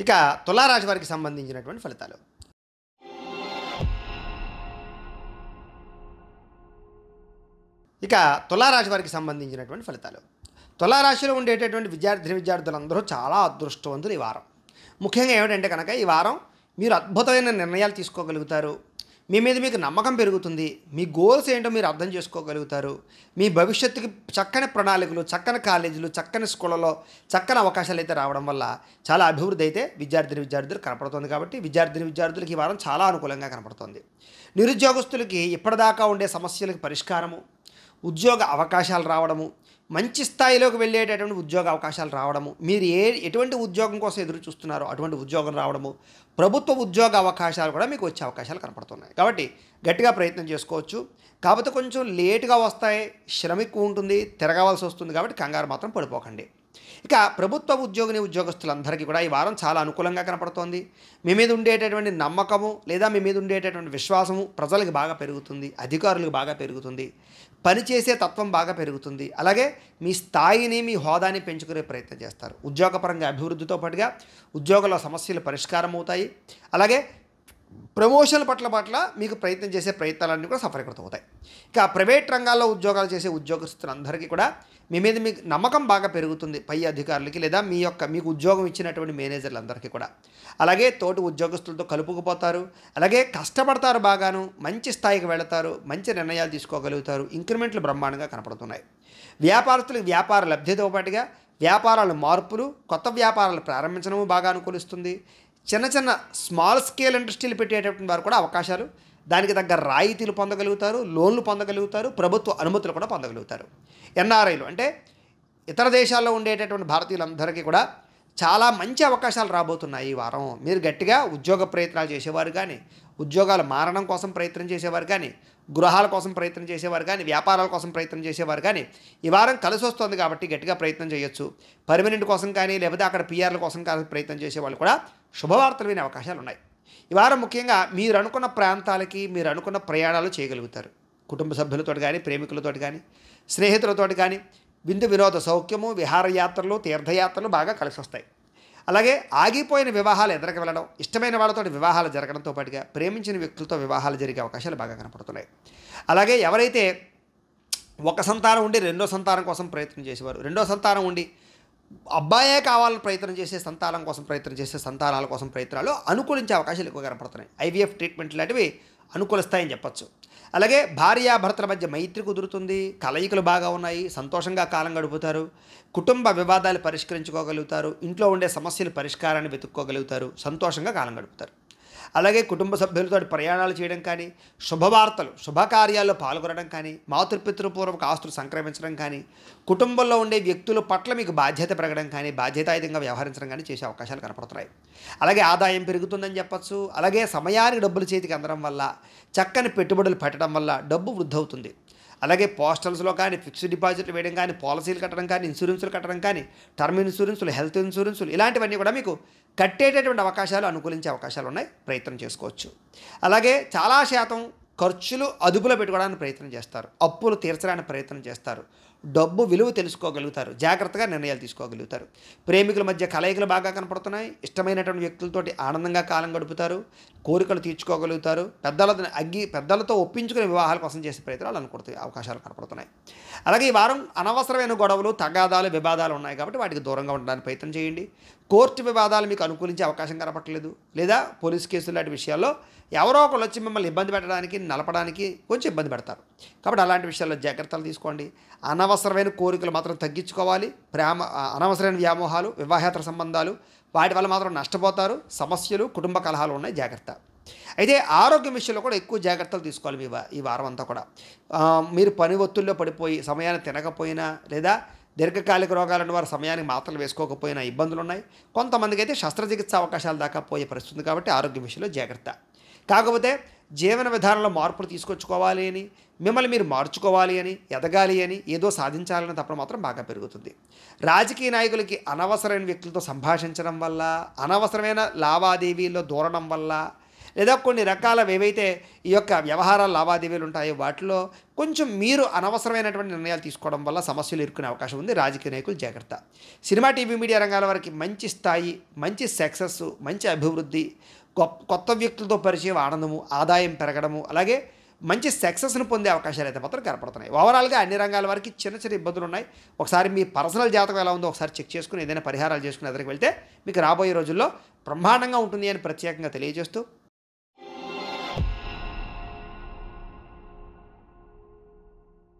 ఇక తులారాశి వారికి సంబంధించినటువంటి ఫలితాలు. ఇక తులారాశి వారికి సంబంధించినటువంటి ఫలితాలు. తులారాశిలో ఉండేటటువంటి విద్యార్థులందరూ చాలా అదృష్టవంతులు ఈ వారం. ముఖ్యంగా ఏమిటంటే కనుక ఈ వారం మీరు అద్భుతమైన నిర్ణయాలు తీసుకోగలుగుతారు. మీ మీద మీకు నమ్మకం పెరుగుతుంది. మీ గోల్స్ ఏంటో మీరు అర్థం చేసుకోగలుగుతారు. మీ భవిష్యత్తుకి చక్కని ప్రణాళికలు, చక్కని కాలేజీలు, చక్కని స్కూళ్ళలో చక్కని అవకాశాలు అయితే రావడం వల్ల చాలా అభివృద్ధి అయితే విద్యార్థులు కనపడుతుంది. కాబట్టి విద్యార్థులకి ఈ వారం చాలా అనుకూలంగా కనపడుతుంది. నిరుద్యోగస్తులకి ఇప్పటిదాకా ఉండే సమస్యలకు పరిష్కారము, ఉద్యోగ అవకాశాలు రావడము, మంచి స్థాయిలోకి వెళ్ళేటటువంటి ఉద్యోగ అవకాశాలు రావడము, మీరు ఎటువంటి ఉద్యోగం కోసం ఎదురు చూస్తున్నారో అటువంటి ఉద్యోగం రావడము, ప్రభుత్వ ఉద్యోగ అవకాశాలు కూడా మీకు వచ్చే అవకాశాలు కనపడుతున్నాయి. కాబట్టి గట్టిగా ప్రయత్నం చేసుకోవచ్చు. కాకపోతే కొంచెం లేటుగా వస్తాయి, శ్రమ ఎక్కువ ఉంటుంది, తిరగవలసి వస్తుంది. కాబట్టి కంగారు మాత్రం పడిపోకండి. ఇక ప్రభుత్వ ఉద్యోగస్తులందరికీ కూడా ఈ వారం చాలా అనుకూలంగా కనపడుతోంది. మీ మీద ఉండేటటువంటి నమ్మకము లేదా మీ మీద ఉండేటటువంటి విశ్వాసము ప్రజలకు బాగా పెరుగుతుంది, అధికారులకు బాగా పెరుగుతుంది, పనిచేసే తత్వం బాగా పెరుగుతుంది. అలాగే మీ స్థాయిని, మీ హోదాని పెంచుకునే ప్రయత్నం చేస్తారు. ఉద్యోగపరంగా అభివృద్ధితో పాటుగా ఉద్యోగంలో సమస్యలు పరిష్కారం అవుతాయి. అలాగే ప్రమోషన్ల పట్ల మీకు ప్రయత్నం చేసే ప్రయత్నాలన్నీ కూడా సఫలీకృతం అవుతాయి. ఇక ప్రైవేట్ రంగాల్లో ఉద్యోగాలు చేసే ఉద్యోగస్తులందరికీ కూడా మీ మీద మీకు నమ్మకం బాగా పెరుగుతుంది, పై అధికారులకి లేదా మీకు ఉద్యోగం ఇచ్చినటువంటి మేనేజర్లందరికీ కూడా. అలాగే తోటి ఉద్యోగస్తులతో కలుపుకుపోతారు. అలాగే కష్టపడతారు, బాగాను మంచి స్థాయికి వెళతారు, మంచి నిర్ణయాలు తీసుకోగలుగుతారు. ఇంక్రిమెంట్లు బ్రహ్మాండంగా కనపడుతున్నాయి. వ్యాపారస్తులకు వ్యాపార లబ్ధితో పాటుగా వ్యాపారాల మార్పులు, కొత్త వ్యాపారాలు ప్రారంభించడము బాగా అనుకూలిస్తుంది. చిన్న స్మాల్ స్కేల్ ఇండస్ట్రీలు పెట్టేటటువంటి వారు కూడా అవకాశాలు, దానికి తగ్గ రాయితీలు పొందగలుగుతారు, లోన్లు పొందగలుగుతారు, ప్రభుత్వ అనుమతులు కూడా పొందగలుగుతారు. ఎన్ఆర్ఐలు అంటే ఇతర దేశాల్లో ఉండేటటువంటి భారతీయులందరికీ కూడా చాలా మంచి అవకాశాలు రాబోతున్నాయి ఈ వారం. మీరు గట్టిగా ఉద్యోగ ప్రయత్నాలు చేసేవారు కానీ, ఉద్యోగాలు మారడం కోసం ప్రయత్నం చేసేవారు కానీ, గృహాల కోసం ప్రయత్నం చేసేవారు కానీ, వ్యాపారాల కోసం ప్రయత్నం చేసేవారు కానీ ఈ వారం కలిసి వస్తుంది. కాబట్టి గట్టిగా ప్రయత్నం చేయొచ్చు. పర్మనెంట్ కోసం కానీ లేకపోతే అక్కడ పిఆర్ల కోసం కానీ ప్రయత్నం చేసేవాళ్ళు కూడా శుభవార్తలు వినే అవకాశాలు ఉన్నాయి. ఈ వారం ముఖ్యంగా మీరు అనుకున్న ప్రాంతాలకి మీరు అనుకున్న ప్రయాణాలు చేయగలుగుతారు. కుటుంబ సభ్యులతో కానీ, ప్రేమికులతో కానీ, స్నేహితులతో కానీ విందు వినోద సౌఖ్యము, విహారయాత్రలు, తీర్థయాత్రలు బాగా కలిసి వస్తాయి. అలాగే ఆగిపోయిన వివాహాలు ఎదురుకు వెళ్ళడం, ఇష్టమైన వాళ్ళతో వివాహాలు జరగడంతో పాటుగా ప్రేమించిన వ్యక్తులతో వివాహాలు జరిగే అవకాశాలు బాగా కనపడుతున్నాయి. అలాగే ఎవరైతే ఒక సంతానం ఉండి రెండో సంతానం కోసం ప్రయత్నం చేసేవారు, రెండో సంతానం ఉండి అబ్బాయే కావాలని ప్రయత్నం చేసే సంతానం కోసం ప్రయత్నం చేసే సంతానాల కోసం ప్రయత్నాలు అనుకూలించే అవకాశాలు ఎక్కువ కనపడుతున్నాయి. ఐవీఎఫ్ ట్రీట్మెంట్ లాంటివి అనుకూలిస్తాయని చెప్పచ్చు. అలాగే భార్యాభర్తల మధ్య మైత్రి కుదురుతుంది, కలయికలు బాగా ఉన్నాయి, సంతోషంగా కాలం గడుపుతారు, కుటుంబ వివాదాలు పరిష్కరించుకోగలుగుతారు, ఇంట్లో ఉండే సమస్యల పరిష్కారాన్ని వెతుక్కోగలుగుతారు, సంతోషంగా కాలం గడుపుతారు. అలాగే కుటుంబ సభ్యులతో ప్రయాణాలు చేయడం కానీ, శుభవార్తలు శుభకార్యాల్లో పాల్గొనడం కానీ, మాతృపితృపూర్వక ఆస్తులు సంక్రమించడం కానీ, కుటుంబంలో ఉండే వ్యక్తుల పట్ల మీకు బాధ్యత పెరగడం కానీ, బాధ్యతాయుతంగా వ్యవహరించడం కానీ చేసే అవకాశాలు కనపడుతున్నాయి. అలాగే ఆదాయం పెరుగుతుందని చెప్పచ్చు. అలాగే సమయానికి డబ్బులు చేతికి అందడం వల్ల, చక్కని పెట్టుబడులు పెట్టడం వల్ల డబ్బు వృద్ధి అవుతుంది. అలాగే పోస్టల్స్లో కానీ, ఫిక్స్డ్ డిపాజిట్లు వేయడం కానీ, పాలసీలు కట్టడం కానీ, ఇన్సూరెన్సులు కట్టడం కానీ, టర్మ్ ఇన్సూరెన్సులు, హెల్త్ ఇన్సూరెన్సులు ఇలాంటివన్నీ కూడా మీకు కట్టేటటువంటి అవకాశాలు, అనుకూలించే అవకాశాలు ఉన్నాయి. ప్రయత్నం చేసుకోవచ్చు. అలాగే చాలా శాతం ఖర్చులు అదుపులో పెట్టుకోవడానికి ప్రయత్నం చేస్తారు, అప్పులు తీర్చడానికి ప్రయత్నం చేస్తారు, డబ్బు విలువ తెలుసుకోగలుగుతారు, జాగ్రత్తగా నిర్ణయాలు తీసుకోగలుగుతారు. ప్రేమికుల మధ్య కలయికలు బాగా కనపడుతున్నాయి. ఇష్టమైనటువంటి వ్యక్తులతోటి ఆనందంగా కాలం గడుపుతారు, కోరికలు తీర్చుకోగలుగుతారు. పెద్దలతో ఒప్పించుకునే వివాహాల కోసం చేసే ప్రయత్నాలు అనుకుంటాయి, అవకాశాలు కనపడుతున్నాయి. అలాగే ఈ వారం అనవసరమైన గొడవలు, తగాదాలు, వివాదాలు ఉన్నాయి కాబట్టి వాటికి దూరంగా ఉండడానికి ప్రయత్నం చేయండి. కోర్టు వివాదాలు మీకు అనుకూలించే అవకాశం కనపడలేదు, లేదా పోలీస్ కేసులు లాంటి విషయాల్లో ఎవరో ఒకరు వచ్చి మిమ్మల్ని ఇబ్బంది పెట్టడానికి, నలపడానికి కొంచెం ఇబ్బంది పెడతారు. కాబట్టి అలాంటి విషయాల్లో జాగ్రత్తలు తీసుకోండి. అనవసరమైన కోరికలు మాత్రం తగ్గించుకోవాలి. అనవసరమైన వ్యామోహాలు, వివాహేతర సంబంధాలు వాటి వల్ల మాత్రం నష్టపోతారు. సమస్యలు, కుటుంబ కలహాలు ఉన్నాయి, జాగ్రత్త. అయితే ఆరోగ్యం విషయంలో కూడా ఎక్కువ జాగ్రత్తలు తీసుకోవాలి ఈ వారం అంతా కూడా. మీరు పని ఒత్తిడిలో పడిపోయి సమయాన్ని తినకపోయినా, లేదా దీర్ఘకాలిక రోగాలను వారు సమయానికి మాత్రలు వేసుకోకపోయినా ఇబ్బందులు ఉన్నాయి. కొంతమందికి అయితే శస్త్రచికిత్స అవకాశాలు దాకా పోయే పరిస్థితి. కాబట్టి ఆరోగ్య విషయంలో జాగ్రత్త. కాకపోతే జీవన విధానంలో మార్పులు తీసుకొచ్చుకోవాలి అని, మిమ్మల్ని మీరు మార్చుకోవాలి అని, ఎదగాలి అని, ఏదో సాధించాలని తప్పన మాత్రం బాగా పెరుగుతుంది. రాజకీయ నాయకులకి అనవసరమైన వ్యక్తులతో సంభాషించడం వల్ల, అనవసరమైన లావాదేవీల్లో దూరడం వల్ల, లేదా కొన్ని రకాల ఏవైతే ఈ యొక్క వ్యవహారాల లావాదేవీలు ఉంటాయో వాటిలో కొంచెం మీరు అనవసరమైనటువంటి నిర్ణయాలు తీసుకోవడం వల్ల సమస్యలు ఇరుక్కునే అవకాశం ఉంది. రాజకీయ నాయకులు జాగ్రత్త. సినిమా, టీవీ, మీడియా రంగాల వారికి మంచి స్థాయి, మంచి సక్సెస్, మంచి అభివృద్ధి, కొత్త వ్యక్తులతో పరిచయం, ఆనందము, ఆదాయం పెరగడము, అలాగే మంచి సక్సెస్ను పొందే అవకాశాలు అయితే మాత్రం కనపడుతున్నాయి. ఓవరాల్గా అన్ని రంగాల వారికి చిన్న చిన్న ఇబ్బందులు ఉన్నాయి. ఒకసారి మీ పర్సనల్ జాతకం ఎలా ఉందో ఒకసారి చెక్ చేసుకుని ఏదైనా పరిహారాలు చేసుకుని ఎదురుకు వెళ్తే మీకు రాబోయే రోజుల్లో బ్రహ్మాండంగా ఉంటుంది అని ప్రత్యేకంగా తెలియజేస్తూ